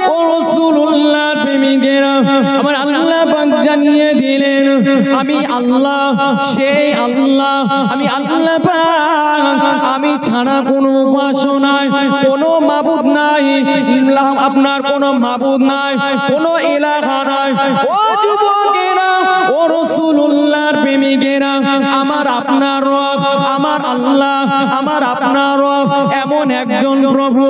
ও রাসূলুল্লাহর প্রেমিকেরা আমার আল্লাহ পাক জানিয়ে দিলেন আমি আল্লাহ সেই আল্লাহ আমি আল্লাহ পাক আমি ছাড়া কোনো উপাস্য নাই কোনো মাবুদ নাই আপনার কোনো মাবুদ নাই কোনো ইলাহা নাই ও যুবকেরা ও রাসূলুল্লাহর প্রেমিকেরা আমার আপনার রব আমার আল্লাহ আমার আপনার রব এমন একজন প্রভু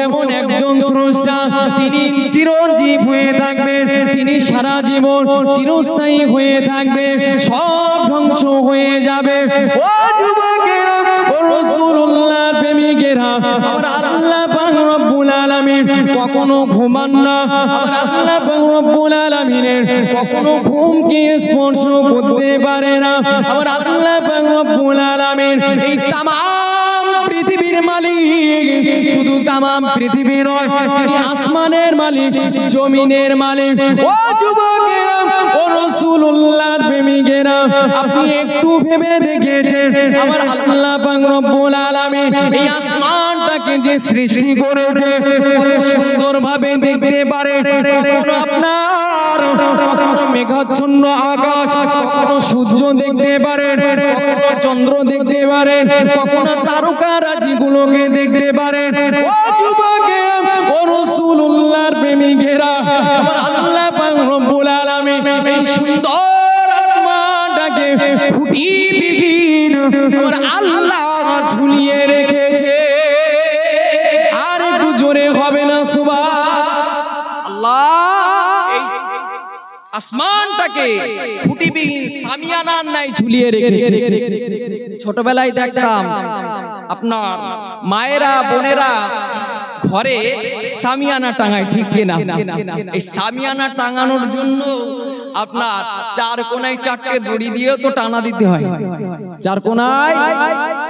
এমন একজন স্রষ্টা তিনি চিরঞ্জীব হয়ে থাকবেন তিনি সারা জীবন চিরস্থায়ী হয়ে থাকবে সব ধ্বংস হয়ে যাবে ও যুবকেরা ও রাসূলুল্লাহর প্রেমিকেরা আমার আল্লাহ পাক রব্বুল আলামিন কখনো ঘুমান না আমার আল্লাহ পাক রব্বুল আলামিনের কখনো ঘুমকে স্পর্শ করতে পারে না আমার আল্লাহ পাক রব্বুল আলামিন এই तमाम পৃথিবীর মালিক শুধু तमाम পৃথিবী নয় তিনি আসমানের মালিক জমিনের মালিক ও যুবকেরা ও রাসূলুল্লাহর প্রেমিকেরা আপনি একটু ভেবে দেখেছেন আমার আল্লাহ পাক রব্বুল আলামিন এই আসমানটাকে যে সৃষ্টি করেছে কত সুন্দরভাবে দেখতে পারে কখনো আপনার কখনো মেঘাচ্ছন্ন আকাশ কখনো সূর্য দেখতে পারে কখনো চন্দ্র দেখতে পারে কখনো তারকারাজিগুলোকে দেখতে পারে ও যুবকেরা ও রাসূলুল্লাহর প্রেমিকেরা আমার আল্লাহ পাক রব্বুল আলামিন এই সুন্দর আসমানটাকে খুঁটিবিহীন আমার আল্লাহ ঝুলিয়ে রেখেছে আর একটু জোরে হবে না সুবহানাল্লাহ এই আসমানটাকে খুঁটিবিহীন সামিয়ানার নাই ঝুলিয়ে রেখেছে ছোটবেলায় দেখতাম আপনার মায়েরা বোনেরা ঘরে সামিয়ানা টাঙায় ঠিক কিনা এই সামিয়ানা টাঙানোর জন্য আপনার চার কোণায় চারটে দড়ি দিয়ে তো টানা দিতে হয় চার কোণায়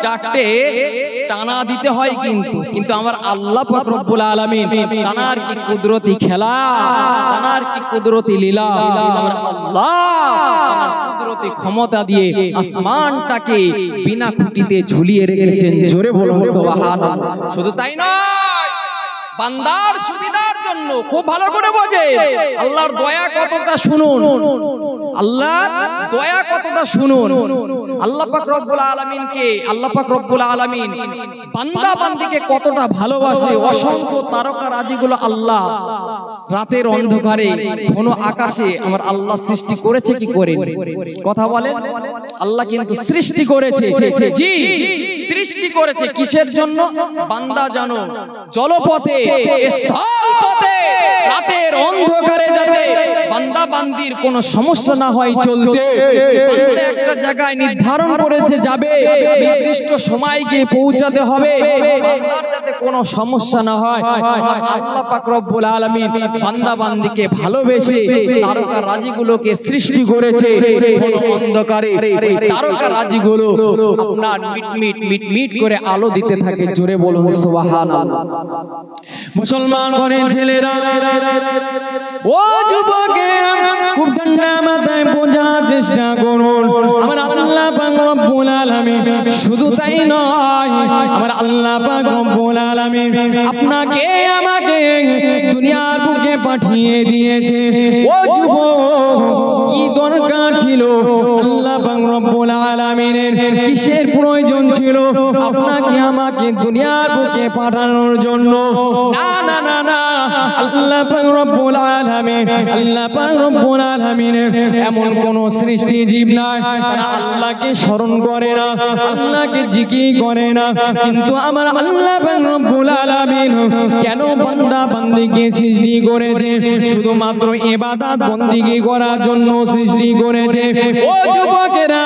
চারটে টানা দিতে হয় কিন্তু আমার আল্লাহ পাক রব্বুল আলামিন টানার কি কুদরতি খেলা টানার কি কুদরতি লীলা আমার আল্লাহ কুদরতি ক্ষমতা দিয়ে আসমানটাকে বিনা খুঁটিতে ঝুলিয়ে রেখেছেন জোরে বলুন সুবহানাল্লাহ শুধু তাই নয় বান্দার সুবিধার জন্য খুব ভালো করে বোঝে আল্লাহর দয়া কতটা শুনুন আল্লাহর দয়া কতটা শুনুন আল্লাহ পাক রব্বুল আলামিনকে আল্লাহ পাক রব্বুল আলামিন বান্দা বান্দিকে কতটা ভালোবাসে অসংখ্য তারকারাজিগুলো আল্লাহ রাতের অন্ধকারে ঘন আকাশে আমার আল্লাহ সৃষ্টি করেছে কি করে কথা বলেন আল্লাহ কিন্তু সৃষ্টি করেছে জি সৃষ্টি করেছে কিসের জন্য বান্দা জানো জলপথে স্থলপথে রাতের অন্ধকারে যাতে বান্দা বান্দির কোনো সমস্যা না হয় চলতে বান্দা একটা জায়গায় নির্ধারণ করেছে যাবে নির্দিষ্ট সময় গিয়ে পৌঁছাতে হবে বান্দার যাতে কোনো সমস্যা না হয় আল্লাহ পাক রব্বুল আলামিন বান্দা বান্দিকে ভালোবেসে তারকারাজিগুলোকে সৃষ্টি করেছে কোন অন্ধকারে ওই তারকারাজিগুলো আপনার মিটমিট করে আলো দিতে থাকে জোরে বলুন সুবহানাল্লাহ মুসলমান ঘরের ছেলেরা ও যুবকেরা খুব ঠান্ডা মাথায় বোঝার চেষ্টা করুন আমার আল্লাহ পাক রব্বুল আলামিন শুধু তাই নয় আমার আল্লাহ পাক রব্বুল আলামিন আপনাকে আমাকে দুনিয়ার বুকে পাঠিয়ে দিয়েছে ও যুবক কি দরকার ছিল আল্লাহ পাক রব্বুল আলামিনের কিসের প্রয়োজন ছিল আপনাকে আমাকে দুনিয়ার বুকে পাঠানোর জন্য না না না না আল্লাহ পাক রব্বুল আলামিন আল্লাহ পাক রব্বুল আলামিনের এমন কোন সৃষ্টি জীব নাই তারা আল্লাহকে স্মরণ করে না আল্লাহকে জিকির করে না কিন্তু আমার আল্লাহ পাক রব্বুল আলামিন কেন বান্দা বান্দিকে সৃষ্টি করেছে শুধুমাত্র ইবাদত বন্দেগী করার জন্য সৃষ্টি করেছে ও যুবকেরা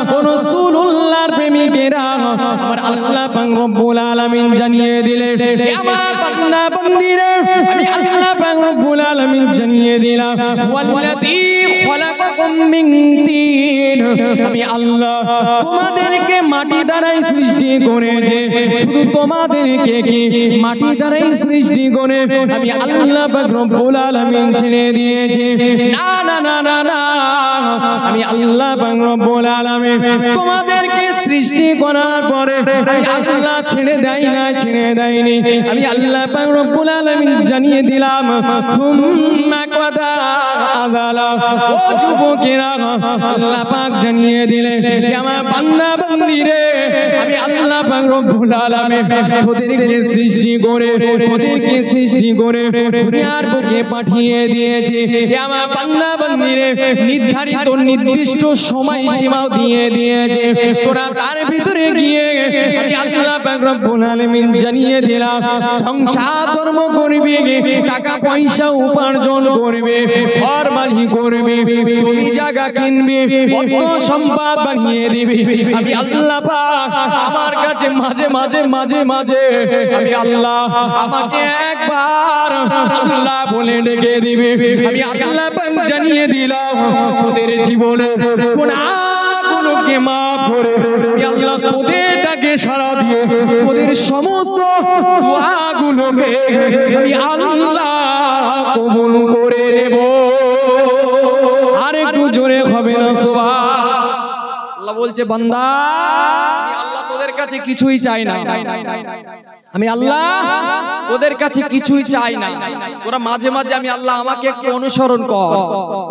ও রাসূলুল্লাহর প্রেমিকেরা আমার আল্লাহ পাক রব্বুল আলামিন জানিয়ে দিলেন আমার বান্দা বান্দিরা আমি আল্লাহ পাক রব্বুল আলামিন জানিয়ে দিলাম ওয়াল্লাযী খালাকাকুম মিন তিন আমি আল্লাহ তোমাদেরকে মাটি দ্বারাই সৃষ্টি করেছে, শুধু তোমাদেরকে কি মাটি দ্বারাই সৃষ্টি করে আমি আল্লাহ পাক রব্বুল আলামিন ছেড়ে দিয়েছি? না না না না না, আমি আল্লাহ পাক রব্বুল আলামিন তোমাদেরকে সৃষ্টি করার পরে আমি আল্লাহ ছেড়ে দেয়নি। আমি আল্লাহ পাক রব্বুল আলামিন জানিয়ে দিলাম, সুম্মা কাদা আযালা। ও যুবকেরা, আল্লাহ পাক জানিয়ে দিলে আমার বান্দা বান্দি রে, আমি আল্লাহ পাক রব্বুল আলামিন তোদেরকে সৃষ্টি করে দুনিয়ার বুকে পাঠিয়ে দিয়েছে। আমার বান্দা বান্দি রে, নির্ধারিত নির্দিষ্ট সময় সীমাও দিয়ে দিয়েছে। তোরা তার ভিতরে গিয়ে আমি আল্লাহ পাক রব্বুল আলামিন জানিয়ে দিলাম, সংসার ধর্ম করবে, টাকা পয়সা উপার্জন করবে, ঘর বাড়ি করবে, জমি জায়গা কিনবে, অর্থ সম্পদ বানিয়ে দিবে। আমি আল্লাহ পাক আমার কাছে মাঝে মাঝে আমি আল্লাহ আমাকে একবার আল্লাহ বলে ডেকে দিবে। আমি আল্লাহ পাক জানিয়ে দিলাম, তোদের জীবনে গুনাহগুলোকে মাফ করে আমি আল্লাহ তোদেরটাকে সারা দিয়ে তোদের সমস্ত দোয়াগুলোকে আমি আল্লাহ কবুল করে নেব। আর একটু জোরে হবে না সুবহানাল্লাহ। আল্লাহ বলছে, বান্দা আমি আল্লাহ তোদের কাছে কিছুই চাই না, আমি আল্লাহ তোদের কাছে কিছুই চাই না। তোরা মাঝে মাঝে আমি আল্লাহ আমাকে একটু অনুসরণ কর,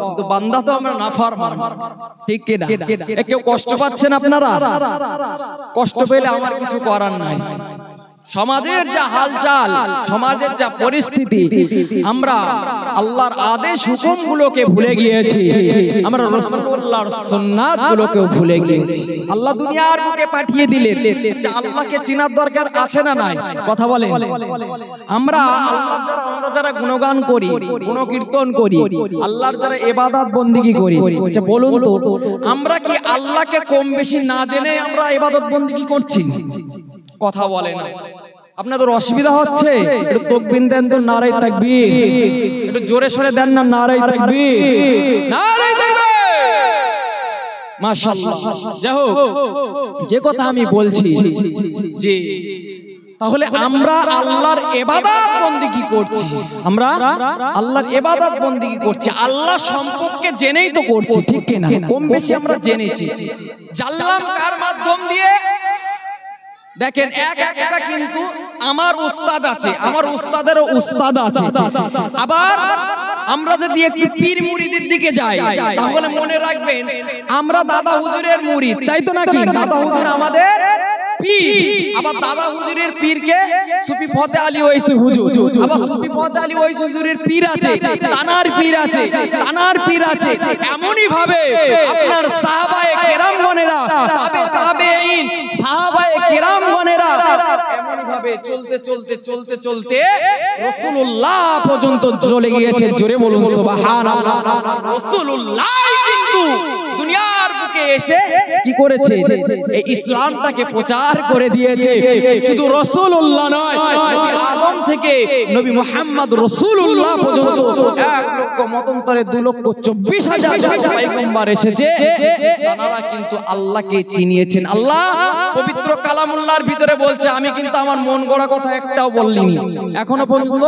কিন্তু বান্দা তো আমরা নাফরমান, ঠিক কি না? কেউ কষ্ট পাচ্ছেন আপনারা? কষ্ট পেলে আমার কিছু করার নাই। সমাজের যা হালচাল, সমাজের যা পরিস্থিতি, আমরা আল্লাহর আদেশ হুকুমগুলোকে ভুলে গিয়েছি, আমরা রাসূলুল্লাহর সুন্নাতগুলোকেও ভুলে গিয়েছি। আল্লাহ দুনিয়ার বুকে পাঠিয়ে দিলেন, আল্লাহকে চিনার দরকার আছে না নাই? কথা বলেন। আমরা যারা গুণগান করি, গুণকীর্তন করি, আল্লাহর যারা ইবাদত বন্দেগী করি, আচ্ছা বলুন তো আমরা কি আল্লাহকে কম বেশি না জেনে আমরা ইবাদত বন্দেগী করছি? কথা বলে না। আপনাদের অসুবিধা হচ্ছে? একটু তাকবীর দেন তো, নারায়ে তাকবীর। একটু জোরে সরে দেন না, নারায়ে তাকবীর, নারায়ে তাকবীর, মাশাআল্লাহ। যাই হোক, যে কথা আমি বলছি যে তাহলে আমরা আল্লাহর ইবাদত বন্দেগী করছি, আমরা আল্লাহর ইবাদত বন্দেগী করছি, আল্লাহ সম্পর্কে জেনেই তো করছি, ঠিক কি না? কম বেশি আমরা জেনেছি। জানলাম কার মাধ্যম দিয়ে? দেখেন, একটা কিন্তু আমার উস্তাদ আছে, আমার উস্তাদেরও উস্তাদ আছে। আবার আমরা যদি একটু পীর মুরিদের দিকে যাই, তাহলে মনে রাখবেন আমরা দাদা হুজুরের মুরিদ, তাই তো নাকি? দাদা হুজুর আমাদের পীর। আবার দাদা হুজুরের পীরকে সুফি ফতে আলী ওয়াইসি হুজুর, আবার সুফি ফতে আলী ওয়াইসি হুজুরের পীর আছে, তানার পীর আছে, তানার পীর আছে। এমনই ভাবে আপনার সাহাবায়ে কেরামগণেরা, তাবেঈন, সাহাবায়ে কেরামগণেরা এমনই ভাবে চলতে রাসূলুল্লাহ পর্যন্ত চলে গিয়েছে। জোরে বলুন সুবহানাল্লাহ। রাসূলুল্লাহ কিন্তু দুনিয়ার বুকে এসে কি করেছে? এই ইসলামটাকে প্রচার করে দিয়েছে। শুধু রাসূলুল্লাহ নয়, নবী আদম থেকে নবী মুহাম্মদ রাসূলুল্লাহ পর্যন্ত 1 লক্ষ মতান্তরে 2,24,000 পয়গম্বর এসেছে। তারা কিন্তু আল্লাহকে চিনিয়েছেন। আল্লাহ পবিত্র কালামুল্লাহর ভিতরে বলছে, আমি কিন্তু আমার মন গড়া কথা একটাও বলিনি, এখনো পর্যন্ত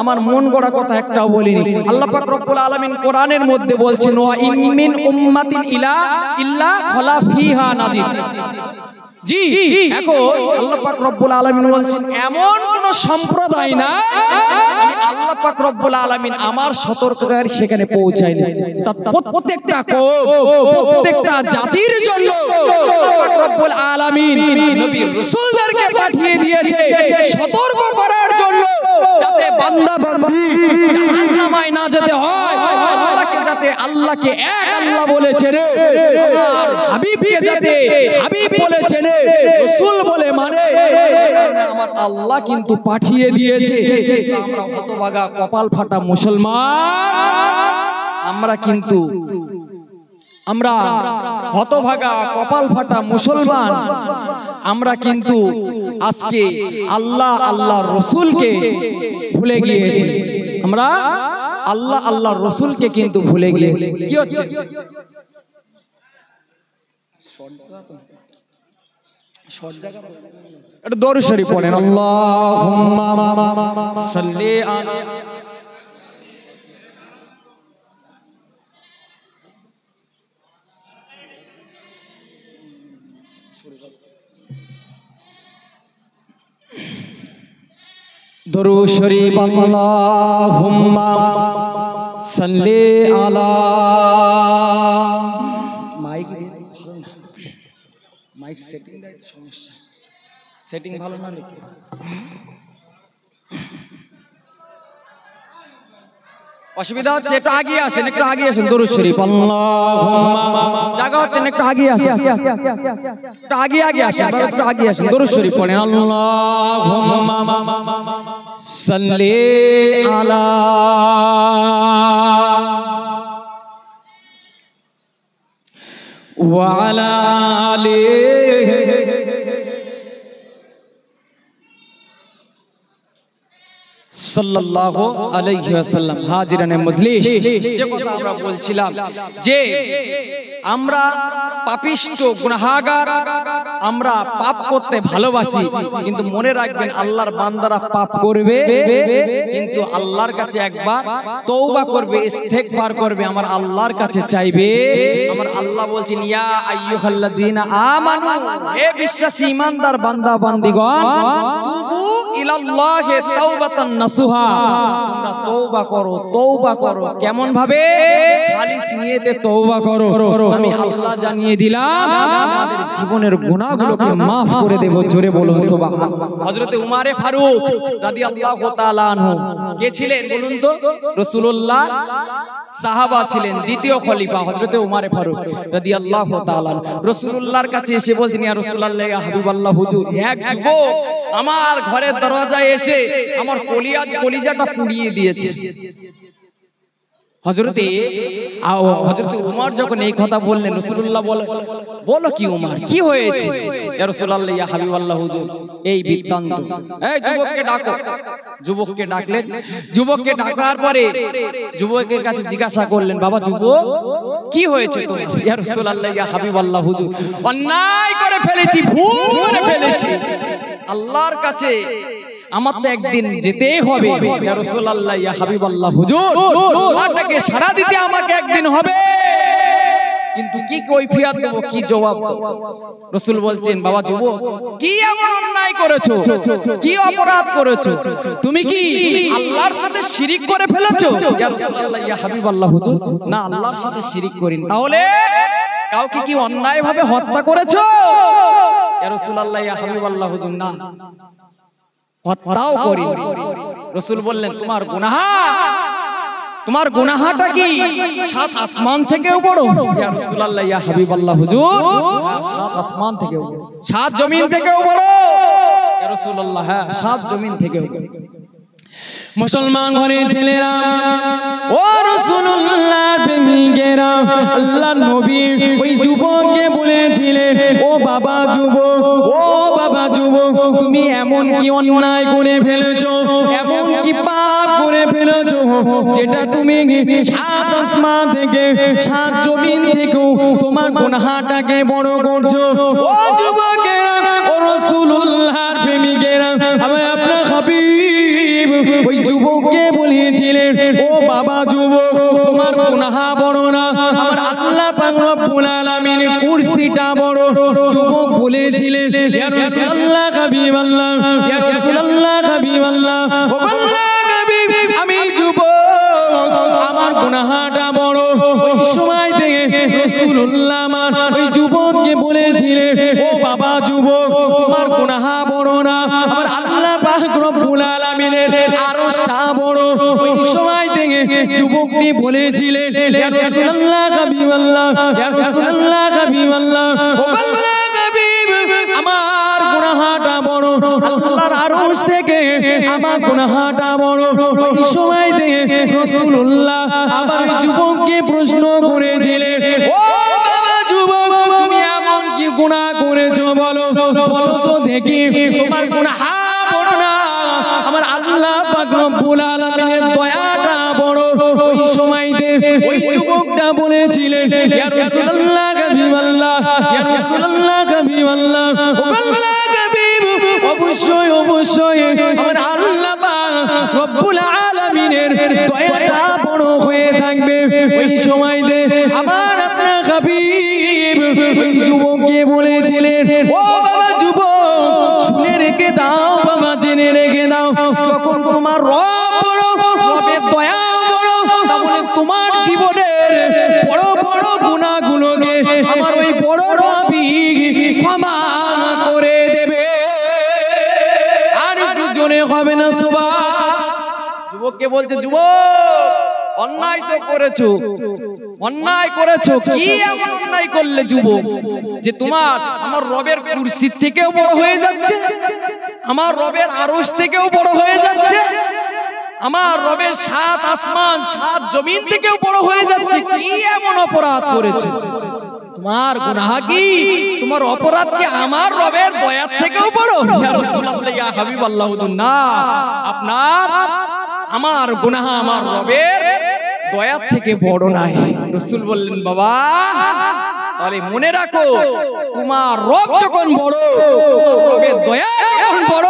আমার মন গড়া কথা একটাও বলিনি। আল্লাহ পাক রব্বুল আলামিন কোরআনের মধ্যে বলছেন, ওয়া ইন মিন উম্মাতিন ইল্লা খালা ফিহা নাযীর। জি, এখন আল্লাহ পাক রব্বুল আলামিন বলছেন, এমন কোন সম্প্রদায় না আমি আল্লাহ পাক রব্বুল আলামিন আমার সতর্কতার সেখানে পৌঁছাই না। প্রত্যেকটা প্রত্যেকটা জাতির জন্য আল্লাহ পাক রব্বুল আলামিন নবী রাসূলদেরকে পাঠিয়ে দিয়েছে সতর্ক করার জন্য, যাতে বান্দা বান্দি জাহান্নামে না যেতে হয়। আল্লাহকে যাতে আল্লাহকে এক আল্লাহ বলেছে রে, আর হাবিবকে যাতে হাবিব বলেছে রে, রাসূল বলে মানে, আমার আল্লাহ কিন্তু পাঠিয়ে দিয়েছে। আমরা হতভাগা কপাল ফাটা মুসলমান, আমরা কিন্তু আমরা হতভাগা কপাল ফাটা মুসলমান, আমরা কিন্তু আজকে আল্লাহর রাসূলকে ভুলে গিয়েছি। আমরা আল্লাহর রাসূলকে কিন্তু ভুলে গিয়েছি। কি হচ্ছে? একটু দরুদ শরীফ পড়েন। আল্লাহুম্মা সাল্লি আলা দরুদ শরীফ। আল্লাহুম্মা সাল্লি আলা মাইক সেটিং দেয় তো সমস্যা, সেটিং ভালো না নাকি? অসুবিধা হচ্ছে, একটু আগিয়ে আসেন, একটু আগিয়ে আসেন। দরুদ শরীফ। আল্লাহুম্মা জায়গা হচ্ছেন, একটু আগিয়ে আসেন, একটু আগিয়ে আসেন, একটু আগিয়ে আসেন। দরুদ শরীফ পড়েন। আল্লাহুম্মা সাল্লি আলা ওয়া আলা আলিহি সাল্লাল্লাহু আলাইহি ওয়াসাল্লাম। হাজিরানে মজলিস, যে কথা আমরা বলছিলাম যে আমরা পাপিষ্ট গুনাহগার, আমরা পাপ করতে ভালোবাসি, কিন্তু মনে রাখবেন আল্লাহর বান্দারা পাপ করবে কিন্তু আল্লাহর কাছে একবার তওবা করবে, ইস্তেগফার করবে, আমার আল্লাহর কাছে চাইবে। আমার আল্লাহ বলছেন ইয়া আইয়ুহাল্লাযীনা আমানু, হে বিশ্বাসী ঈমানদার বান্দা বান্দীগণ, তুবু ইলাল্লাহি তাওবাতান নাসুহা, তোমরা তওবা করো, তওবা করো। কেমন ভাবে? খালিস নিয়তে তওবা করো। আমি আল্লাহ জানিয়ে দিলাম আমাদের জীবনের গুনাহগুলোকে maaf করে দেব। জোরে বলুন সুবহানাল্লাহ। হযরত উমর ফারুক রাদিয়াল্লাহু তাআলা আনহু কে ছিলেন বলুন তো? রাসূলুল্লাহ সাহাবা ছিলেন, দ্বিতীয় খলিফা হযরত উমর ফারুক রাদিয়াল্লাহু তাআলা। রাসূলুল্লাহর কাছে এসে বলছেন ইয়া রাসূলুল্লাহ, ইয়া হাবিবাল্লাহ, হুজুর এক যুবক আমার ঘরের দরজায় এসে আমার কলিজাটা পুড়িয়ে দিয়েছে। হযরতে উমর যখন এই কথা বললেন, রাসূলুল্লাহ বলো কি উমর, কি হয়েছে? ইয়া রাসূলুল্লাহ, ইয়া হাবিবাল্লাহ, হুজুর এই বৃত্তান্ত। এই যুবককে ডাকো। যুবককে ডাকলেন। যুবককে ডাকার পরে যুবকের কাছে জিজ্ঞাসা করলেন, বাবা যুবক কি হয়েছে তোমার? ইয়া রাসূলুল্লাহ, ইয়া হাবিবাল্লাহ, হুজুর অন্যায় করে ফেলেছি, ভুল করে ফেলেছি, আল্লাহর কাছে আমার তো একদিন যেতেই হবে। ইয়া রাসূলুল্লাহ, ইয়া হাবিবাল্লাহ, হুজুর আল্লাহকে সাড়া দিতে আমাকে একদিন হবে, কিন্তু কি কৈফিয়ত দেব, কি জবাব দেব? রাসূল বলছেন, বাবা যুবক কি এমন অন্যায় করেছো, কি অপরাধ করেছো? তুমি কি আল্লাহর সাথে শিরিক করে ফেলেছো? ইয়া রাসূলুল্লাহ, ইয়া হাবিবাল্লাহ, হুজুর না, আল্লাহর সাথে শিরিক করিনি। তাহলে কাউকে কি অন্যায় ভাবে হত্যা করেছো? ইয়া রাসূলুল্লাহ, ইয়া হাবিবাল্লাহ, হুজুর না, হত্যাও করি। রাসূল বললেন, তোমার গুনাহটা কি সাত আসমান থেকেও বড়? ইয়া রাসূলুল্লাহ, ইয়া হাবিবাল্লাহ, হুজুর সাত আসমান থেকেও বড়, সাত জমিন থেকেও বড়। ইয়া রাসূলুল্লাহ, হ্যাঁ সাত জমিন থেকেও বড়। মুসলমান ঘরের ছেলেরা, ও রাসূলুল্লাহর প্রেমিকেরা, আল্লাহর নবী ওই যুবককে বলেছিলেন, ও বাবা যুবক, ও বাবা যুবক, তুমি এমন কি অন্যায় করে ফেলেছো, এমন কি পাপ করে ফেলেছো, যেটা তুমি সাত আসমান থেকে সাত জমিন থেকেও তোমার গুনাহটাকে বড় করছো। ও যুবকেরা, ও রাসূলুল্লাহর প্রেমিকেরা, আমি আপনার হাবিব ওই যুবককে বলেছিলেন, ও বাবা যুবক, তোমার গুনাহ বড় না, আমার আল্লাহ পাক রব্বুল আলামিন কুরসিটা বড়। যুবক বলেছিলেন, ইয়া রাসূলুল্লাহ হাবিবাল্লাহ, ইয়া রাসূলুল্লাহ হাবিবাল্লাহ, ও আল্লাহর হাবিব আমি যুবক, আমার গুনাহটা বড়। ওই সময় থেকে রাসূলুল্লাহ আমার ওই যুবককে বলেছিলেন, ও বাবা যুবক, তোমার গুনাহ বড় না, আমার আল্লাহ পাক রব্বুল আলামিনের আরশটা বড়। ওই সময় থেকে যুবকটি বলেছিলেন, ইয়া রাসূলুল্লাহ হাবিবাল্লাহ, ইয়া রাসূলুল্লাহ হাবিবাল্লাহ, ও আল্লাহর হাবিব আমার গুনাহটা বড়, আল্লাহর আরশ থেকে আমার গুনাহটা বড়। ওই সময় থেকে রাসূলুল্লাহ আবার যুবককে প্রশ্ন করেছিলেন, ও বাবা যুবক, তুমি এমন কি গুনাহ করেছো বলো, বলো তো দেখি, তোমার গুনাহ বড় না, আমার আল্লাহ পাক রব্বুল আলামিনের দয়াটা বড়। ওই সময়তে ওই যুবকটা বলেছিলেন, ইয়া রাসূলুল্লাহ হাবিবাল্লাহ, ইয়া রাসূলুল্লাহ হাবিবাল্লাহ, ও আল্লাহ হাবিব, অবশ্যই অবশ্যই আমার আল্লাহ পাক রব্বুল আলামিনের দয়াটা বড় হয়ে থাকবে। ওই সময়তে আমার আপনার হাবিব ওই যুবককে বলেছিলেন, ও বাবা যুবক, শুনে রেখে দাও বাবা, জেনে রেখে দাও, যখন তোমার রবের দয়া বড়, তাহলে তোমার জীবনের বড় বড় গুনাহগুলোকে আমার ওই বড় রবি ক্ষমা করে দেবে। আর একটু জোরে হবে না সুবহান। যুবককে বলছে, যুবক অন্যায় তো করেছো, অন্যায় করেছো, কি এমন অন্যায় করলে যুবক যে তোমার আমার রবের কুরসি থেকেও বড় হয়ে যাচ্ছে, আমার রবের আরশ থেকেও বড় হয়ে যাচ্ছে, আমার রবের 7 আসমান 7 জমিন থেকেও বড় হয়ে যাচ্ছে, কি এমন অপরাধ করেছো? তোমার গুনাহ কি, তোমার অপরাধ কি আমার রবের দয়া থেকেও বড়? ইয়া রাসূলুল্লাহ, ইয়া হাবিবাল্লাহ, না, আপনার আমার গুনাহ আমার রবের দয়া থেকে বড় নাই। রাসূল বললেন, বাবা তাহলে মনে রাখো, তোমার রব যখন বড়, রবের দয়া যখন বড়,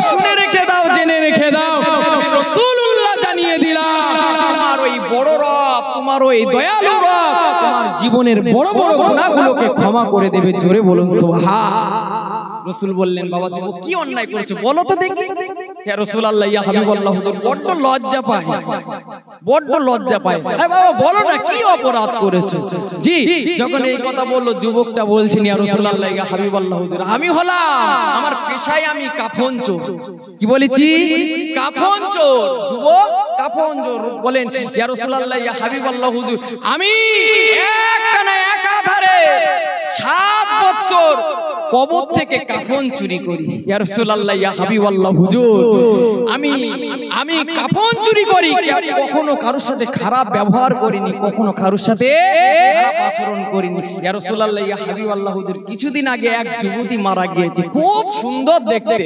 শুনে রেখে দাও, জেনে রেখে দাও, আমি রাসূলুল্লাহ জানিয়ে দিলাম, তোমার ওই বড় রব, তোমার ওই দয়ালু রব তোমার জীবনের বড় বড় গুনাহগুলোকে ক্ষমা করে দেবে। জোরে বলুন সুবহান। রাসূল বললেন, বাবা যুবক কি অন্যায় করেছো বলো তো দেখি। ইয়া রাসূলুল্লাহ, ইয়া হাবিবাল্লাহ, হুজুর বড় লজ্জা পায়, বড় লজ্জা পায়। হ্যাঁ বাবা বলো না, কি অপরাধ করেছো? জি, যখন এই কথা বললো যুবকটা বলছেন, ইয়া রাসূলুল্লাহ, ইয়া হাবিবাল্লাহ, হুজুর আমি হলাম, আমার পেশায় আমি কাফন চোর। কি বলেছি? কাফন চোর। যুবক কাফন চোর বলেন, ইয়া রাসূলুল্লাহ, ইয়া হাবিবাল্লাহ, হুজুর আমি একটানা একাধারে 7 বছর কবর থেকে কাফন চুরি করি। ইয়া রাসূলুল্লাহ, ইয়া হাবিবাল্লাহ, হুজুর আমি কাফন চুরি করি, কখনো কারোর সাথে খারাপ ব্যবহার করিনি, কখনো কারোর সাথে খারাপ আচরণ করিনি। ইয়া রাসূলুল্লাহ, ইয়া হাবিবাল্লাহ, হুজুর কিছুদিন আগে এক যুবতী মারা গিয়েছে, খুব সুন্দর দেখতে।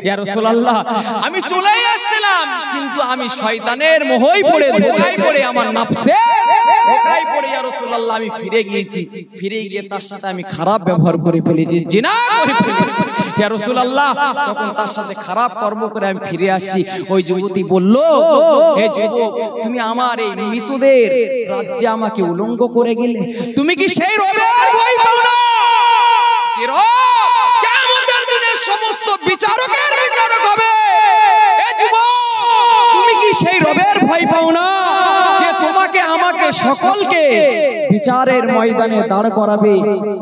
ইয়া রাসূলুল্লাহ, আমি চলে আসছিলাম, কিন্তু আমি শয়তানের মোহে পড়ে, ধোঁকায় পড়ে, আমার নফসে ধোঁকায় পড়ে ইয়া রাসূলুল্লাহ আমি ফিরে গিয়েছি, ফিরে গিয়ে তার সাথে আমি খারাপ ব্যবহার করে ফেলেছি, জিনা করে ফেলেছি। ইয়া রাসূলুল্লাহ, তখন তার সাথে খারাপ কর্ম করে আমি ফিরে আসছি। ওই যুবতী বলল, হে যুবক, তুমি আমার এই মৃতদের রাজ্যে আমাকে উলঙ্গ করে গেলে, তুমি কি সেই রবের ভয় পাও না যে রব কিয়ামতের দিনে সমস্ত বিচারকের বিচারক হবে? হে যুবক, তুমি কি সেই রবের ভয় পাও না যে তোমাকে আমাকে সকলকে বিচারের ময়দানে দাঁড় করাবে?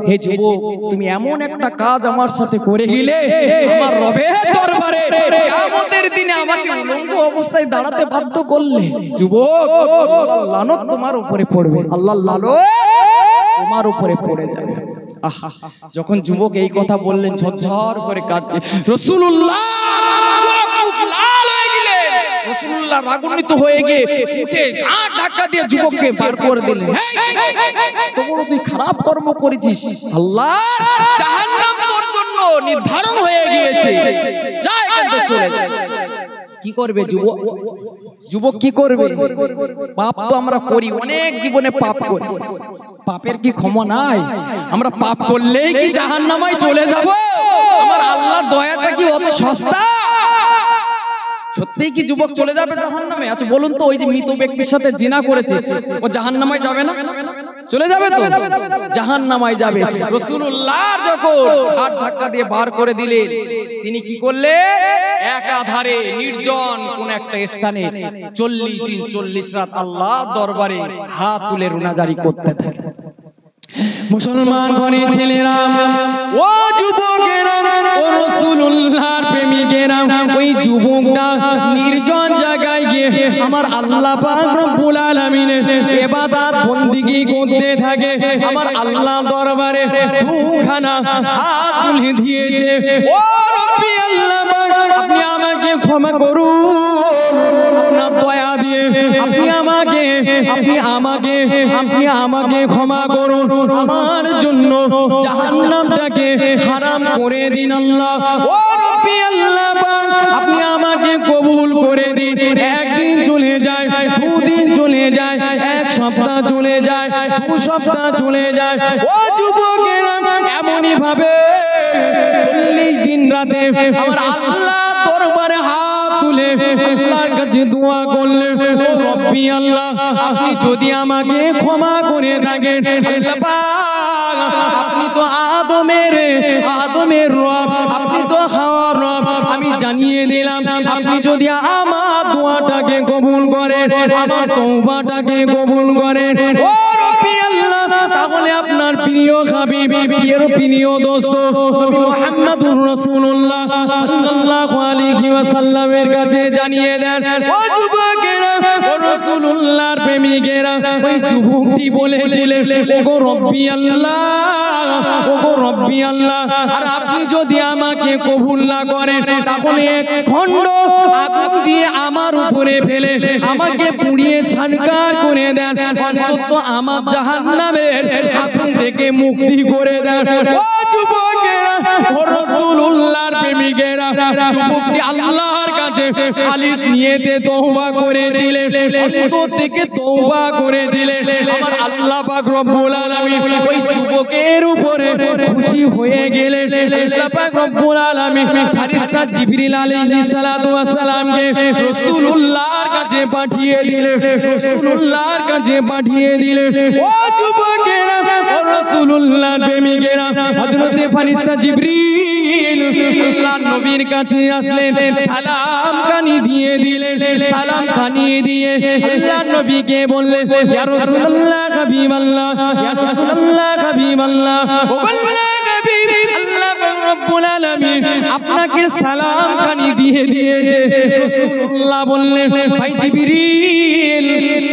হে যুবক, তুমি এমন একটা কাজ আমার সাথে করে গেলে, আমার রবের দরবারে কিয়ামতের দিনে আমাকে উলঙ্গ অবস্থায় দাঁড়াতে বাধ্য করলে। যুবক, আল্লাহর লানত তোমার উপরে পড়বে, আল্লাহর লানত তোমার উপরে পড়ে যাবে। আহা, যখন যুবক এই কথা বললেন, ঝরঝর করে কাঁদছে। রাসূলুল্লাহ লাল হয়ে গেলেন। রাসূলুল্লাহ রাগান্বিত হয়ে গিয়ে উঠে গাঁট ধাক্কা দিয়ে যুবককে বার করে দিলেন। তো বড় তুই খারাপ কর্ম করেছিস, আল্লাহর জাহান্নাম তোর জন্য নির্ধারণ হয়ে গিয়েছে, যা এখান থেকে চলে যা। কি করবে যুবক? যুবক কি করবে? পাপ তো আমরা করি, অনেক জীবনে পাপ করি, পাপের কি ক্ষমা নাই? আমরা পাপ করলেই কি জাহান্নামায় চলে যাব? আমার আল্লাহর দয়াটা কি অত সস্তা? সত্যিই কি যুবক চলে যাবে জাহান্নামে? আচ্ছা বলুন তো, ওই যে মৃত ব্যক্তির সাথে জিনা করেছে, ও জাহান্নামায় যাবে না? চলে যাবে তো, জাহান্নামায় যাবে। রাসূলুল্লাহ যখন হাত ধাক্কা দিয়ে বার করে দিলেন, তিনি কি করলেন? একাধারে নির্জন কোন একটা স্থানে 40 দিন 40 রাত আল্লাহর দরবারে হাত তুলে রুনাজারি করতে থাকে। মুসলমান ঘরে ছেলেরা, ও যুবকেরা, ও রাসূলুল্লাহর প্রেমিকেরা, ওই যুবকটা নির্জন জায়গায় গিয়ে আমার আল্লাহ পাক রব্বুল আলামিনের ইবাদত বন্দেগী করতে থাকে। আমার আল্লাহ দরবারে দুখানা হাত তুলে দিয়েছে। ও রব্বি আল্লাহ, আপনি আমাকে ক্ষমা করুন, আপনার দয়া দিয়ে আপনি আমাকে ক্ষমা করুন, আমার জন্য জাহান্নামটাকে হারাম করে দিন আল্লাহ। ও রব্বি আল্লাহ, আপনি আমাকে কবুল করে দিন। একদিন চলে যায়, দুদিন চলে যায়, এক সপ্তাহ চলে যায়, 2 সপ্তাহ চলে যায়। ও যুবকেরা, এমনই ভাবে 40 দিন রাতে আমার আল্লাহ দরবারে হাত তুলে আল্লাহর কাছে দোয়া করলেন, ও রব্বি আল্লাহ, আপনি যদি আমাকে ক্ষমা করে থাকেন, আল্লাহ পাক, আপনি তো আদমের রব, আপনি তো হাওয়ার রব, আমি জানিয়ে দিলাম, আপনি যদি আমার দোয়াটাকে কবুল করেন, আমার তওবাটাকে কবুল করেন, ও রব্বি আল্লাহ, তাহলে আপনার প্রিয় হাবিব, প্রিয় দোস্ত নবী মুহাম্মদুর রাসূলুল্লাহ সাল্লাল্লাহু আলাইহি ওয়াসাল্লামের কাছে জানিয়ে দেন। ও যুবকেরা, ও রাসূলুল্লাহর প্রেমিকেরা, ওই যুবকটি বলেছিলেন, ওগো রব্বি আল্লাহ, ওগো রব্বি আল্লাহ, আর আপনি যদি আমাকে কবুল না করেন, তাহলে এক খণ্ড আগুন দিয়ে আমার উপরে ফেলে আমাকে পুড়িয়ে ছারখার করে দেন, অন্তত আমার জাহান্নামের আগুন থেকে মুক্তি করে দেন। ও যুবকেরা, ও রাসূলুল্লাহর প্রেমিকেরা, যুবকটি আল্লাহর কাছে খালিস নিয়তে তওবা করেছিলেন, অন্তর থেকে তওবা করেছিলেন। আমার আল্লাহ পাক রব্বুল আলামিন ওই যুবকের উপরে খুশি হয়ে গেলেন। আল্লাহ পাক রব্বুল আলামিন ফেরেশতা জিবরিল আলাইহিস সালাতু ওয়াস সালামকে রাসূলুল্লাহর কাছে পাঠিয়ে দিলেন, রাসূলুল্লাহর কাছে পাঠিয়ে দিলেন। ও যুবকেরা, ও রাসূলুল্লাহর প্রেমিকেরা, হযরতে ফেরেশতা জিবরিল আল্লাহর নবীর কাছে আসলেন, সালাম কানি দিয়ে দিলেন, সালাম কানি দিয়ে আল্লাহর নবীকে বললেন, ইয়া রাসূলুল্লাহ হাবিবাল্লাহ, ইয়া রাসূলুল্লাহ হাবিবাল্লাহ, ও আল্লাহর হাবিব, আল্লাহ রব্বুল আলামিন আপনাকে সালাম কানি দিয়ে দিয়েছে। রাসূলুল্লাহ বললেন, ভাই জিবরিল,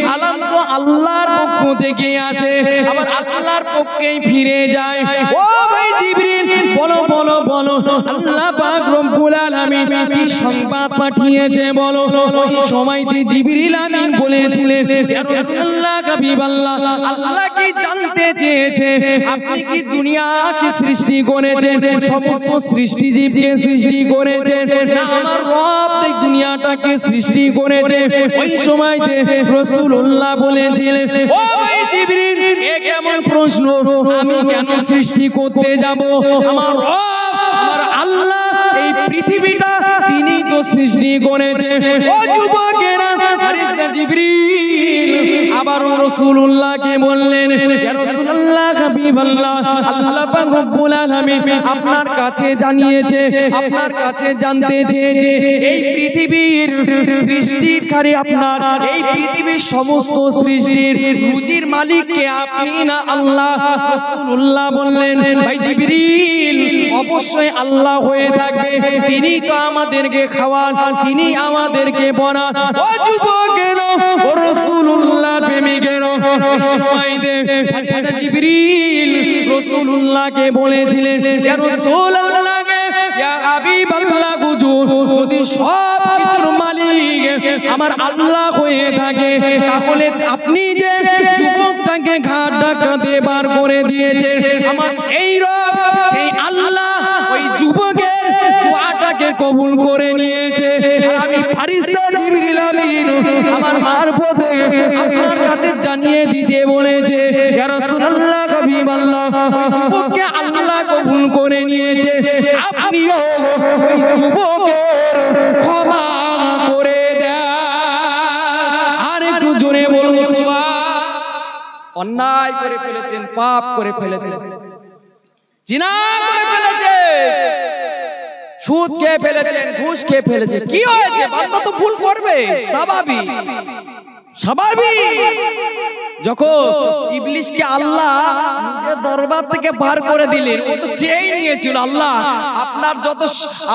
সালাম তো আল্লাহর পক্ষ থেকে আসে, আবার আল্লাহর পক্ষেই ফিরে যায়। ও ভাই জিবরিল, বলো বলো বলো, আল্লাহ পাক রব্বুল আলামিন কি সংবাদ পাঠিয়েছে বলো। ওই সময়তে জিবরিল আমিন বলেছিলেন, ইয়া রাসূলুল্লাহ হাবিবাল্লাহ, আল্লাহ কি জানতে চেয়েছে আপনি কি দুনিয়াকে সৃষ্টি করেছেন, সমস্ত সৃষ্টিজীবকে সৃষ্টি করেছেন, না আমার রব এই দুনিয়াটাকে সৃষ্টি করেছে। ওই সময়তে রাসূলুল্লাহ বলেছিলেন, ও ভাই জিবরিল, এ কেমন প্রশ্ন, আমি কেন সৃষ্টি করতে যাব, আমার রব, আমার আল্লাহ এই পৃথিবীটা তিনি তো সৃষ্টি করেছে। ও যুবকেরা, ফেরেশতা জিবরিল আবার রাসূলুল্লাহকে বললেন, ইয়া রাসূলুল্লাহ হাবিবাল্লাহ, আল্লাহ পাক রব্বুল আলামিন আপনার কাছে জানিয়েছে, আপনার কাছে জানতে চেয়েছে এই পৃথিবীর সৃষ্টিকারী আপনার, এই পৃথিবীর সমস্ত সৃষ্টির রুজির মালিক কে, আপনি না আল্লাহ। রাসূলুল্লাহ বললেন, ভাই জিবরিল, অবশ্যই আল্লাহ হয়ে থাকবে, তিনি তো আমাদেরকে খাওয়ান, তিনি আমাদেরকে পড়ান। ও যুবকেরা, ও রাসূলুল্লাহ প্রেমিকেরা, সময়তে ফেরেশতা জিবরিল রাসূলুল্লাহকে বলেছিলেন, ইয়া রাসূলুল্লাহ, ইয়া হাবিবাল্লাহ, হুজুর, যদি সব কিছুর মালিক আমার আল্লাহ হয়ে থাকে, তাহলে আপনি যে যুবকটাকে ঘাট ধাক্কাতে বার করে দিয়েছেন, আমার সেই রব, সেই আল্লাহ ওই যুবকের দোয়াটাকে কবুল করে নিয়েছে। আর আমি ফেরেশতা জিবরিল আমিন আমার মারফতে আপনার কাছে জানিয়ে দিতে বলেছে, ইয়া রাসূলুল্লাহ হাবিবাল্লাহ, ওই যুবককে আল্লাহ কবুল করে নিয়েছে, আপনিও ওই যুবকের ক্ষমা করে দেন। আর একটু জোরে বলুন সুবহান। অন্যায় করে ফেলেছেন, পাপ করে ফেলেছেন, জিনা করে ফেলেছেন, সুদ খেয়ে ফেলেছেন, ঘুষ খেয়ে ফেলেছেন, কি হয়েছে? বান্দা তো ভুল করবে, স্বাভাবিক স্বাভাবিক। যখন ইবলিসকে আল্লাহ নিজের দরবার থেকে বার করে দিলেন, ও তো চেয়ে নিয়েছিল, আল্লাহ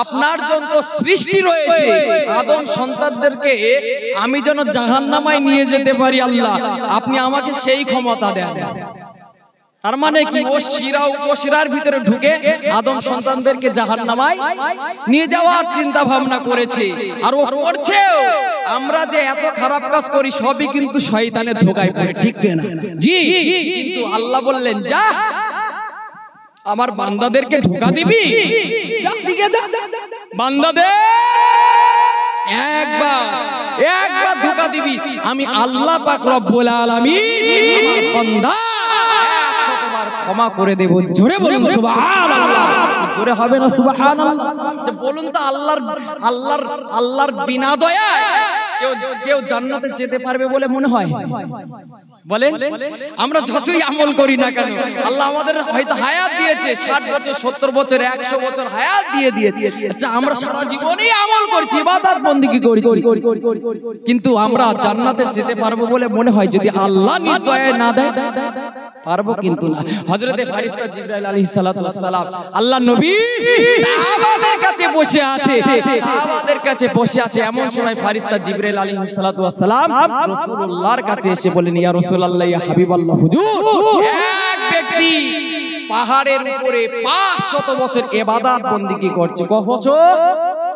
আপনার যত সৃষ্টি রয়েছে আদম সন্তানদেরকে আমি যেন জাহান্নামায় নিয়ে যেতে পারি, আল্লাহ আপনি আমাকে সেই ক্ষমতা দেন। তার মানে কি, ও শিরা উপশিরার ভিতরে ঢুকে আদম সন্তানদেরকে জাহান্নামায় নিয়ে যাওয়ার চিন্তা ভাবনা করেছে, আর ও করছেও। আমরা যে এত খারাপ কাজ করি সবই কিন্তু শয়তানের ধোঁকায় পড়ে, ঠিক না? জি। কিন্তু আল্লাহ বললেন, যা আমার বান্দাদেরকে ধোঁকা দিবি, যা দিকে যা, বান্দাদের একবার ধোঁকা দিবি, আমি আল্লাহ পাক রব্বুল আলামিন আমার বান্দা 100 বার ক্ষমা করে দেব। জোরে বলুন সুবহানাল্লাহ। জোরে হবে না সুবহানাল্লাহ? যে বলুন তো আল্লাহর বিনা দয়ায় কেউ জান্নাতে যেতে পারবে বলে মনে হয়? বলে আমরা যতই আমল করি না কেন, আল্লাহ আমাদের হয়তো হায়াত দিয়েছে 60 বছর 70 বছর 100 বছর হায়াত দিয়েছে। আচ্ছা, আমরা সারা জীবনই আমল করছি, ইবাদত বন্দেগী করছি, কিন্তু আমরা জান্নাতে যেতে পারবো বলে মনে হয় যদি আল্লাহ নিজ দয়ায় না দেয়? পারবো কিন্তু না। হযরতে ফারিস্তা জিবরাইল আলাইহিস সালাতু ওয়াস সালাম আল্লাহর নবী সাহাবাদের কাছে বসে আছে। এমন সময় ফারিস্তা জিবরাইল আলাইহিস সালাতু ওয়াস সালাম রাসূলুল্লাহর কাছে এসে বলেন, ইয়া রাসূলুল্লাহ, ইয়া হাবিবাল্লাহ, হুজুর, এক ব্যক্তি পাহাড়ের উপরে 500 বছর ইবাদত বন্দেগী করছে। কত বছর?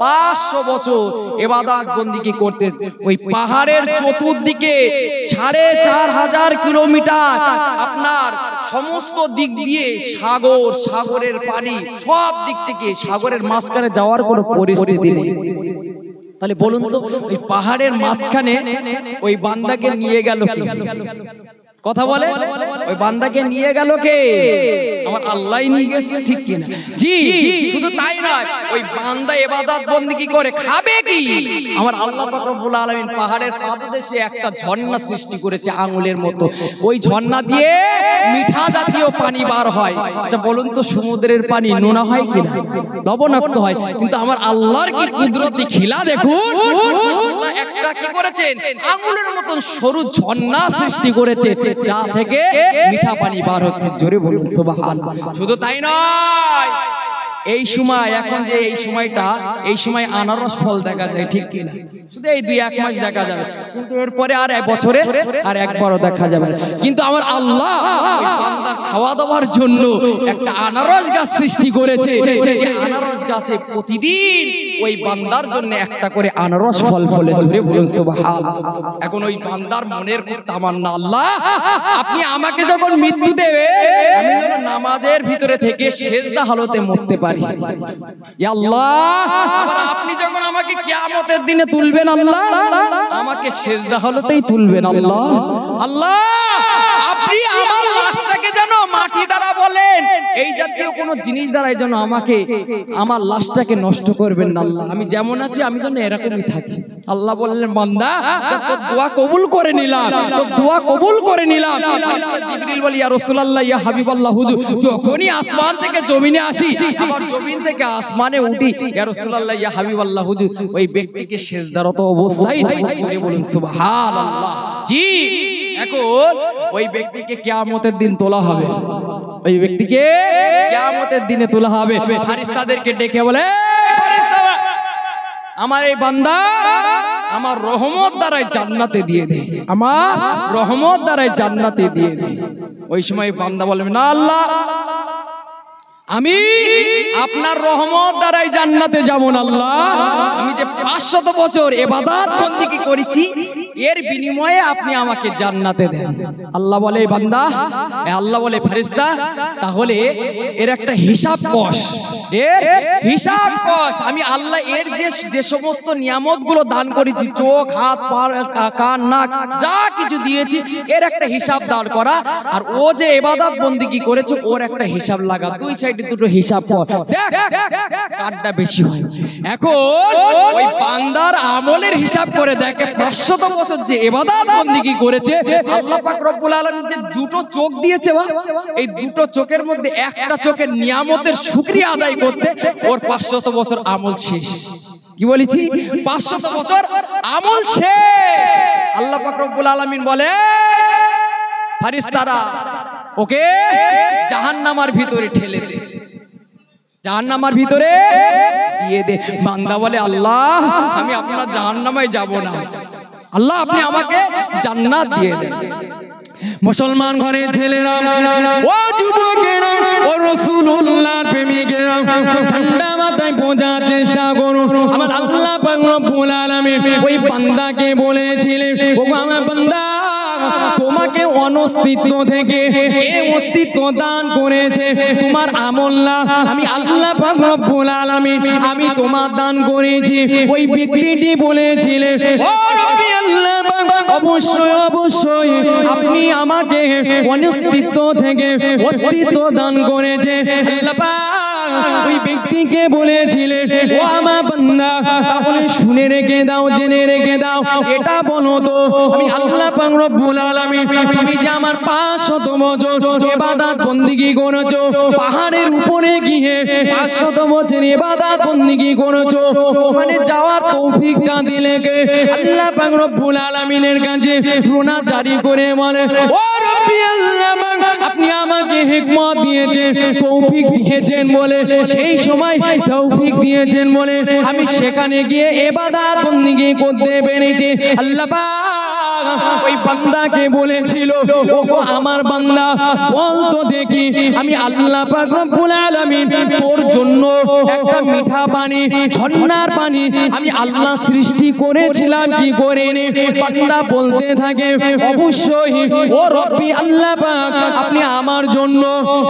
500 বছর ইবাদত বন্দেগী করতে ওই পাহাড়ের চতুর্দিকে 4500 কিলোমিটার আপনার সমস্ত দিক দিয়ে সাগরের পানি, সব দিক থেকে সাগরের মাঝখানে যাওয়ার কোনো পরিস্থিতি নেই। তাহলে বলুন তো, ওই পাহাড়ের মাঝখানে ওই বান্দাকে নিয়ে গেল কে? কথা বলে, ওই বান্দাকে নিয়ে গেল কে? আমার আল্লাহই নিয়ে গেছে, ঠিক কিনা? জি, শুধু তাই নয়, ওই বান্দা ইবাদত বন্দেগী করে খাবে কি? আমার আল্লাহ পাক রব্বুল আলামিন পাহাড়ের পাদদেশে একটা ঝর্ণা সৃষ্টি করেছে আঙুলের মতো। ওই ঝর্ণা দিয়ে মিঠা জাতীয় পানি বার হয়। আচ্ছা বলুন তো, সমুদ্রের পানি নোনা হয় কিনা? লবণাক্ত হয়। কিন্তু আমার আল্লাহর কি কুদরতি খিলা দেখুন, একটা কি করেছেন, আঙুলের মতন সরু ঝর্ণা সৃষ্টি করেছে, যা থেকে মিঠা পানি বার হচ্ছে। জোরে বলুন সুবহানাল্লাহ। শুধু তাই নয়, এই সময়, এখন যে এই সময়টা, এই সময় আনারস ফল দেখা যায়, ঠিক কিনা? শুধু এই 2-1 মাস দেখা যাবে, কিন্তু এরপরে আর বছরে আর একবারও দেখা যাবে না। কিন্তু আমার আল্লাহ ওই বান্দার খাওয়া দাওয়ার জন্য একটা আনারস গাছ সৃষ্টি করেছে, যে আনারস গাছে প্রতিদিন ওই বান্দার জন্য একটা করে আনারস ফল ফলে। জোরে বলুন সুবহানাল্লাহ। এখন ওই বান্দার মনের তামান্না, আল্লাহ আপনি আমাকে যখন মৃত্যু দেবে, আমি যেন নামাজের ভিতরে থেকে সিজদা হালতে মরতে পারি। ইয়া আল্লাহ, আপনি যখন আমাকে কিয়ামতের দিনে তুলবেন, আল্লাহ আমাকে সিজদা হালতেই তুলবেন। আল্লাহ আপনি আমার লাশটাকে যেন মাটি দ্বারা বলেন, এই জাতীয় কোন জিনিস দ্বারাই যেন আমাকে, আমার লাশটাকে নষ্ট করবেন না। আল্লাহ আমি যেমন আছি আমি যেন এরকমই থাকি। আল্লাহ বললেন, বান্দা তোর দোয়া কবুল করে নিলাম, তোর দোয়া কবুল করে নিলাম। ফারিস্তা জিবরিল বলে, ইয়া রাসূলুল্লাহ, ইয়া হাবিবাল্লাহ, হুজুর, যখনই আসমান থেকে জমিনে আসি, আবার জমিন থেকে আসমানে উঠি, ইয়া রাসূলুল্লাহ, ইয়া হাবিবাল্লাহ, হুজুর, ওই ব্যক্তিকে সিজদারত অবস্থায় জোরে বলুন সুবহানাল্লাহ। জি, এখন ওই ব্যক্তিকে কিয়ামতের দিন তোলা হবে, ওই ব্যক্তিকে কিয়ামতের দিনে তোলা হবে। ফারিস্তাদেরকে ডেকে বলে, ফারিস্তারা, আমার এই বান্দা আমার রহমত দ্বারাই জান্নাতে দিয়ে দে, আমার রহমত দ্বারাই জান্নাতে দিয়ে দে। ওই সময় বান্দা বলবে, না আল্লাহ, আমি আপনার রহমত দ্বারাই জান্নাতে যাব না। আল্লাহ আমি যে 500 বছর ইবাদত বন্দেগী করেছি, এর বিনিময়ে আপনি আমাকে জান্নাতে দেন। আল্লাহ বলে, বান্দা, আল্লাহ বলে, ফেরেশতা, তাহলে এর একটা হিসাব কষ, এর হিসাব কষ। আমি আল্লাহ এর যে সমস্ত নিয়ামতগুলো দান করেছি, চোখ, হাত, পা, কান, নাক, যা কিছু দিয়েছি, এর একটা হিসাব দাঁড় করা, আর ও যে ইবাদত বন্দেগী করেছে ওর একটা হিসাব লাগা। দুই সাইডে দুটো হিসাব কর, দেখ কারটা বেশি হয়। এখন ওই বান্দার আমলের হিসাব করে দেখে 500 বছর যে ইবাদত বন্দেগী করেছে, আল্লাহ পাক রব্বুল আলামিন যে দুটো চোখ দিয়েছে, এই দুটো চোখের মধ্যে একটা চোখের নিয়ামতের শুকরিয়া আদায় করতে ওর 500 বছর আমল শেষ। কি বলেছি? 500 বছর আমল শেষ। আল্লাহ পাক রব্বুল আলামিন বলে, ফারিস্তারা ওকে জাহান্নামের ভিতরে ঠেলে দে, জাহান্নামের ভিতরে দিয়ে দে। বান্দা বলে, আল্লাহ আমি আপনার জাহান্নামে যাব না, আল্লাহ আপনি আমাকে জান্নাত দিয়ে দেন। মুসলমান ঘরে ছেলেরা, ও যুবকেরা, ও রাসূলুল্লাহর প্রেমিকেরা, ঠান্ডা মাথায় বোঝার চেষ্টা করুন। আমার আল্লাহ পাক রব্বুল আলামিন ওই বান্দাকে বলেছিলেন, ও আমার বান্দা তোমাকে অনস্তিত্ব থেকে কে অস্তিত্ব দান করেছে? তোমার আমল না, আমি আল্লাহ পাক রব্বুল আলামিন আমি তোমার দান করেছি। ওই ব্যক্তিটি বলেছিলেন, ও রব্বি আল্লাহ পাক, অবশ্যই অবশ্যই আপনি আমাকে অনস্তিত্ব থেকে অস্তিত্ব দান করেছে। আল্লাহ পাক ওই ব্যক্তিকে বলেছিলেন, ও আমার বান্দা, তাহলে শুনে রেখে দাও, জেনে রেখে দাও, এটা বলো তো আমি আল্লাহ পাক রব্বুল আলামিন তুমি যে আমার 500 বছর ইবাদত বন্দেগী করেছো, পাহাড়ের উপরে গিয়ে 500 বছর ইবাদত বন্দেগী করেছো, ওখানে যাওয়ার তৌফিকটা দিলে কে? আল্লাহ পাক রব্বুল আলামিনের কাছে রোনা জারি করে বলে, ও রব্বি আল্লাহ পাক, আপনি আমাকে হিকমত দিয়েছেন, তৌফিক দিয়েছেন বলে, সেই সময় তৌফিক দিয়েছেন বলে আমি সেখানে গিয়ে ইবাদত বন্দেগী করতে পেরেছি। আল্লাহ পাক ওই বান্দাকে বলেছিল, ওগো আমার বান্দা, বল তো দেখি আমি আল্লাহ পাক রব্বুল আলামিন তোর জন্য একটা মিঠা পানি, ঝর্ণার পানি আমি আল্লাহ সৃষ্টি করেছিলাম কি করিনি? বান্দা বলতে থাকে, অবশ্যই ও রব্বি আল্লাহ পাক, আপনি আমার জন্য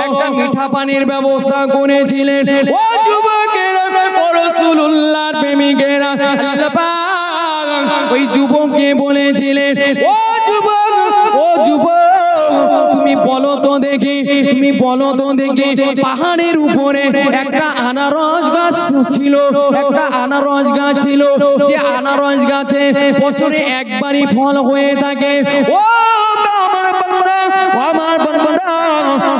একটা মিঠা পানির ব্যবস্থা করেছিলেন। ও যুবকেরা, ও রাসূলুল্লাহর প্রেমিকেরা, আল্লাহ পাক ওই যুবককে বলেছিলেন, ও যুবক, ও যুবক, তুমি বলো তো দেখি, তুমি বলো তো দেখি, পাহাড়ের উপরে একটা আনারস গাছ ছিল, একটা আনারস গাছ ছিল, যে আনারস গাছে বছরে একবারই ফল হয়ে থাকে। ও আমার বান্দা, আমার বান্দা,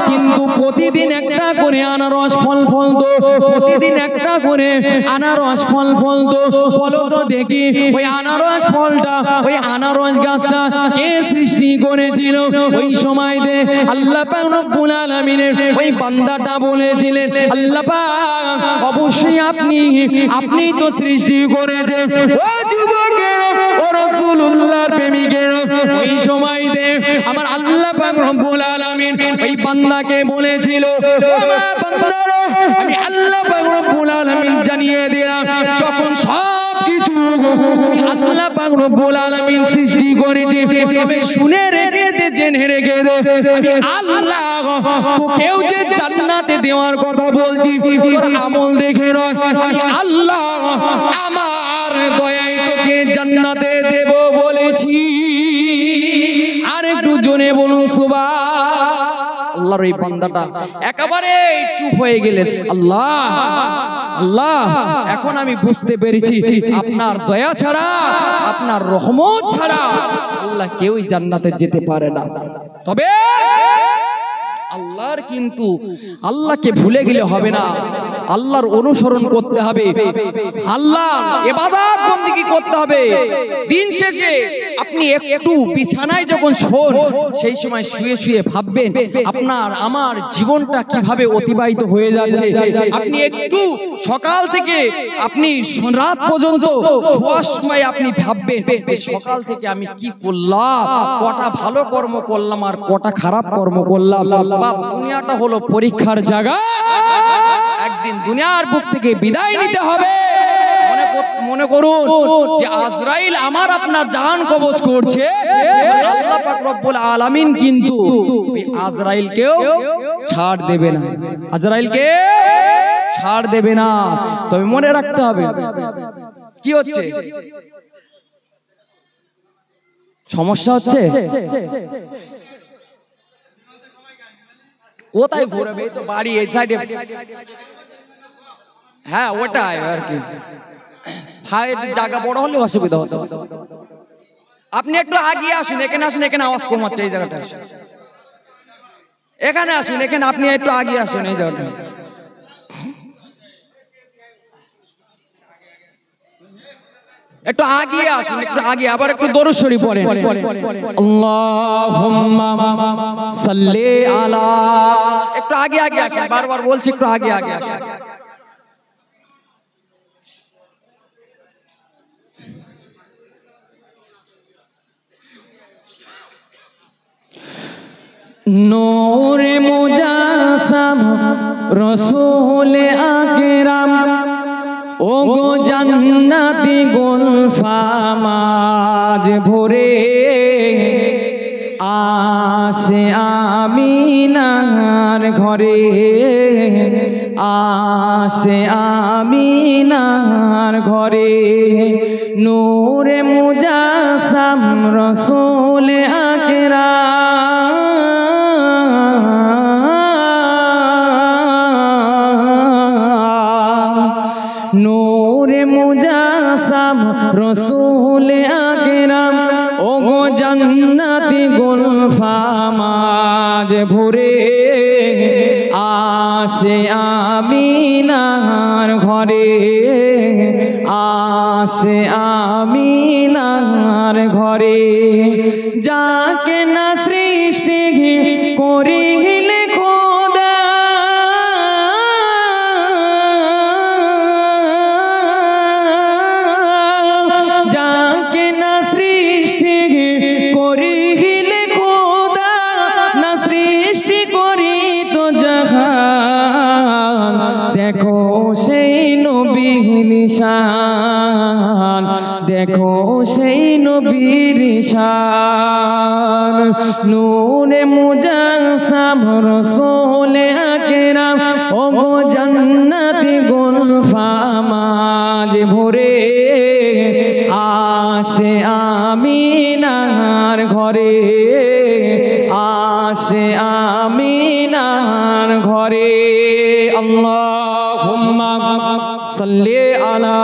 কিন্তু প্রতিদিন একটা করে আনারস ফল ফলতো, প্রতিদিন একটা করে আনারস ফল ফলতো। বলো তো দেখি, ওই আনারস ফলটা, ওই আনারস গাছটা কে সৃষ্টি করেছিল? ওই সময় দে আল্লাহ পাক রব্বুল আলামিনের ওই বান্দাটা বলেছিলেন, আল্লাহ পাক অবশ্যই আপনি তো সৃষ্টি করেছেন। ও যুবকেরা, ও রাসূলুল্লাহর প্রেমিকেরা, ওই সময় দে আমার আল্লাহ পাক রব্বুল আলামিন ওই বান্দাকে বলেছিল, আমার বান্দারা, আমি আল্লাহ পাক রব্বুল আলামিন জানিয়ে দিলাম, যখন সব কিছু আল্লাহ পাক রব্বুল আলামিন সৃষ্টি করেছে, তবে শুনে রেখে দে, জেনে রেখে দে, আমি আল্লাহ তোকেও যে জান্নাতে দেওয়ার কথা বলছি, তোর আমল দেখে নয়, আমি আল্লাহ আমার দয়ায় তোকে জান্নাতে দেব বলেছি। আর একটু জোরে বলুন সুবহান। আল্লাহর ওই বান্দাটা একেবারে চুপ হয়ে গেলেন। আল্লাহ, আল্লাহ, এখন আমি বুঝতে পেরেছি আপনার দয়া ছাড়া, আপনার রহমত ছাড়া আল্লাহ কেউই জান্নাতে যেতে পারে না। তবে আল্লাহর কিন্তু আল্লাহকে ভুলে গেলে হবে না, আল্লাহর অনুসরণ করতে হবে, আল্লাহর ইবাদত বন্দেগী করতে হবে। দিন শেষে আপনি একটু বিছানায় যখন শোন, সেই সময় শুয়ে শুয়ে ভাববেন আপনার আমার জীবনটা কিভাবে অতিবাহিত হয়ে যাচ্ছে। আপনি একটু সকাল থেকে আপনি রাত পর্যন্ত শোয়ার সময় আপনি ভাববেন যে সকাল থেকে আমি কি করলাম, কটা ভালো কর্ম করলাম আর কটা খারাপ কর্ম করলাম। বাপ, দুনিয়াটা হলো পরীক্ষার জায়গা, একদিন দুনিয়ার বুক থেকে বিদায় নিতে হবে। মনে করুন যে আজরাইল আমার আপনার জান কবজ করছে, আল্লাহ পাক রব্বুল আলামিন কিন্তু ওই আজরাইলকেও ছাড় দেবে না, আজরাইলকে ছাড় দেবে না। তবে মনে রাখতে হবে, কি হচ্ছে সমস্যা হচ্ছে, কোথায় ঘুরবে? তো বাড়ি এই সাইডে, হ্যাঁ ওটাই আর কি, ভাইয়ের জায়গা বড় হলে অসুবিধা হতো। আপনি একটু আগিয়ে আসুন, এখানে আসুন, এখানে আওয়াজ কম হচ্ছে, এই জায়গাটা আসুন, এখানে আসুন, এখানে আপনি একটু আগিয়ে আসুন, এই জায়গাটা একটু আগিয়ে আসুন, একটু আগে, আবার একটু দরুদ শরীফ পড়েন। আল্লাহুম্মা সাল্লি আলা, একটু আগে আগে আসুন, বারবার বলছি একটু আগে আগে আসুন। নূরে মুজাসসাম রাসূলে আকরাম, ও গো জান্নাতি গুলফামাজ ভরে, আসে আমিনার ঘরে, আসে আমিনার ঘরে, নূরে মুজাসসাম রসূল আকরাম, নূরে মুজাসসাম রসূল আকরাম, ওগো জান্নাতি গুলফামাজ ভরে, আসে আমিনার ঘরে, আসে আমিনার ঘরে, যাকে না সৃষ্টি করিলে খোদা, যাকে না সৃষ্টি করিলে খোদা, না সৃষ্টি করি তো জাহান, দেখো সেই নবীর নিশান, দেখো সেই নবীর শান, নূরে মুজাসসাম রসূল আকরাম, ওগো জান্নাতি গুলফামাজ ভরে, আসে আমিনার ঘরে, আসে আমিনার ঘরে। আল্লাহুম্মা সাল্লি আলা